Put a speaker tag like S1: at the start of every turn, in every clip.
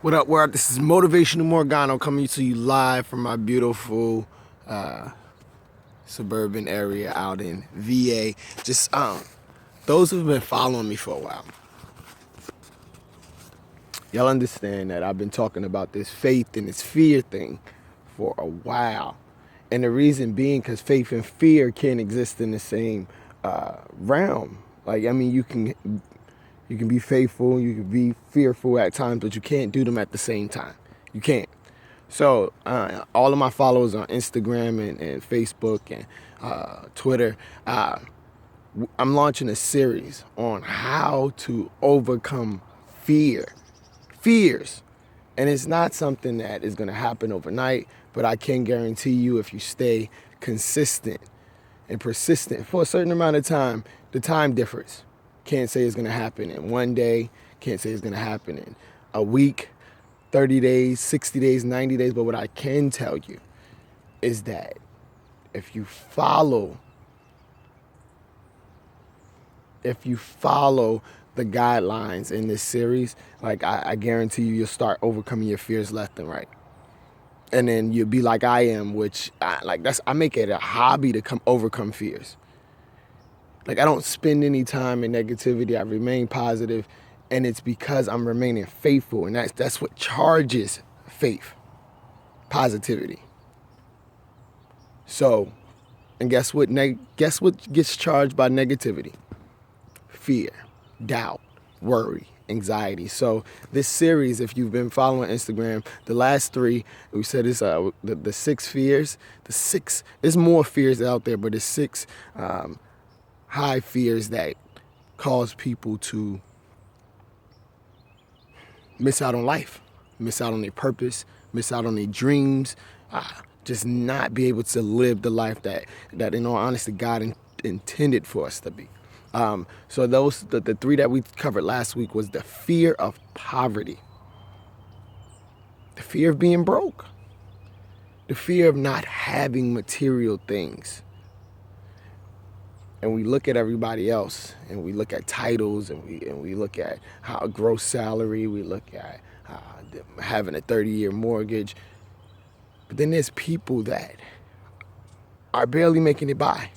S1: What up, world? This is Motivational Morgano coming to you live from my beautiful suburban area out in VA. Just those who've been following me for a while, y'all understand that I've been talking about this faith and this fear thing for a while. And the reason being because faith and fear can't exist in the same realm. Like, I mean, you can be faithful, you can be fearful at times, but you can't do them at the same time. You can't. So all of my followers on Instagram and Facebook and Twitter, I'm launching a series on how to overcome fears. And it's not something that is going to happen overnight, but I can guarantee you if you stay consistent and persistent for a certain amount of time, the time differs. Can't say it's going to happen in one day, can't say it's going to happen in a week, 30 days, 60 days, 90 days, but what I can tell you is that if you follow the guidelines in this series, like I guarantee you'll start overcoming your fears left and right. And then you'll be like I am, which I make it a hobby to overcome fears. Like, I don't spend any time in negativity. I remain positive, and it's because I'm remaining faithful, and that's what charges faith, positivity. So, and guess what gets charged by negativity? Fear, doubt, worry, anxiety. So this series, if you've been following Instagram, the last three, we said it's the 6 fears. There's more fears out there, but there's 6 high fears that cause people to miss out on life, miss out on their purpose, miss out on their dreams, just not be able to live the life that in all honesty, God intended for us to be. So the 3 that we covered last week was the fear of poverty, the fear of being broke, the fear of not having material things. And we look at everybody else, and we look at titles, and we look at how a gross salary, we look at having a 30-year mortgage. But then there's people that are barely making it by.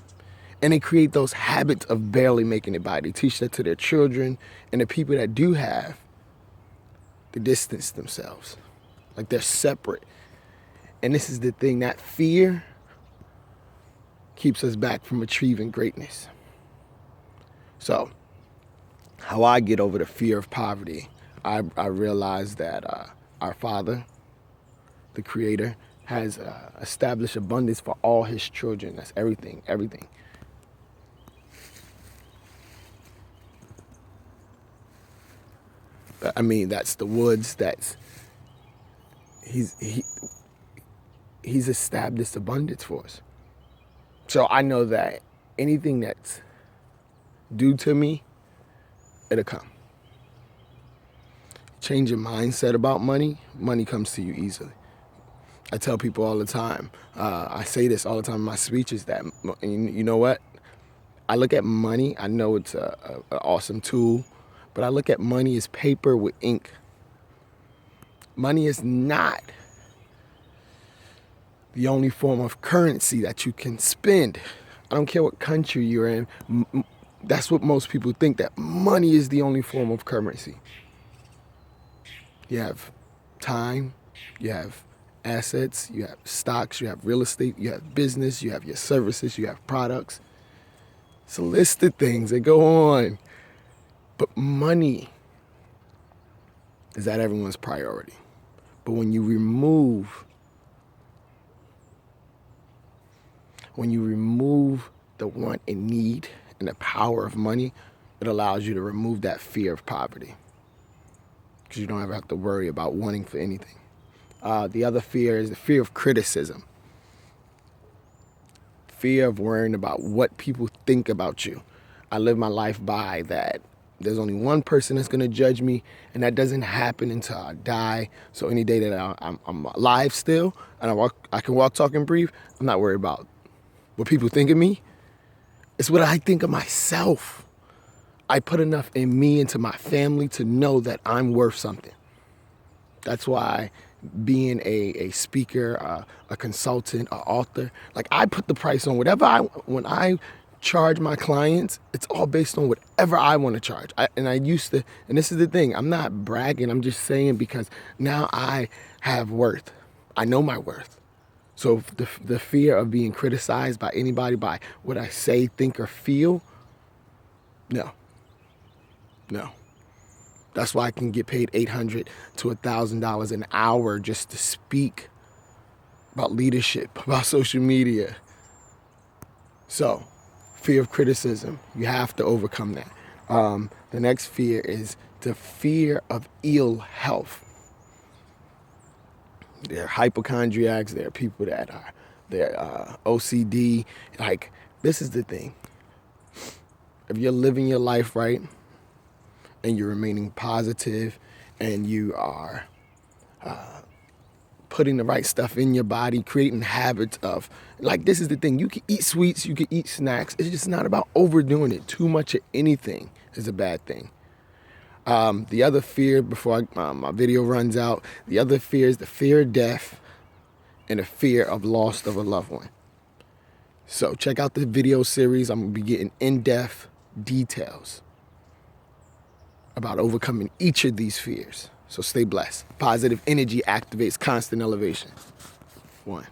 S1: And they create those habits of barely making it by. They teach that to their children, and the people that do have, they distance themselves. Like they're separate. And this is the thing, that fear keeps us back from achieving greatness. So, how I get over the fear of poverty, I realize that our Father, the Creator, has established abundance for all His children. That's everything. I mean, that's the woods. He's established abundance for us. So I know that anything that's due to me, it'll come. Change your mindset about money. Money comes to you easily. I tell people all the time, I say this all the time in my speeches, that you know what? I look at money, I know it's an awesome tool, but I look at money as paper with ink. Money is not the only form of currency that you can spend. I don't care what country you're in. That's what most people think, that money is the only form of currency. You have time, you have assets, you have stocks, you have real estate, you have business, you have your services, you have products. It's a list of things that go on. But money is at everyone's priority. But when you remove the want and need and the power of money, it allows you to remove that fear of poverty, because you don't ever have to worry about wanting for anything. The other fear is the fear of criticism. Fear of worrying about what people think about you. I live my life by that. There's only one person that's going to judge me, and that doesn't happen until I die. So any day that I'm alive still, and I can walk, talk, and breathe, I'm not worried about what people think of me. It's what I think of myself. I put enough in me and to my family to know that I'm worth something. That's why being a speaker, a consultant, an author, like I put the price on whatever when I charge my clients, it's all based on whatever I want to charge. I used to, and this is the thing, I'm not bragging, I'm just saying because now I have worth. I know my worth. So the fear of being criticized by anybody, by what I say, think, or feel, no. That's why I can get paid $800 to $1,000 an hour just to speak about leadership, about social media. So, fear of criticism, you have to overcome that. The next fear is the fear of ill health. There are hypochondriacs, there are people that are OCD. Like, this is the thing. If you're living your life right and you're remaining positive and you are putting the right stuff in your body, creating habits of, like, this is the thing. You can eat sweets, you can eat snacks. It's just not about overdoing it. Too much of anything is a bad thing. The other fear, before my video runs out, the other fear is the fear of death and the fear of loss of a loved one. So check out the video series. I'm going to be getting in-depth details about overcoming each of these fears. So stay blessed. Positive energy activates constant elevation. 1.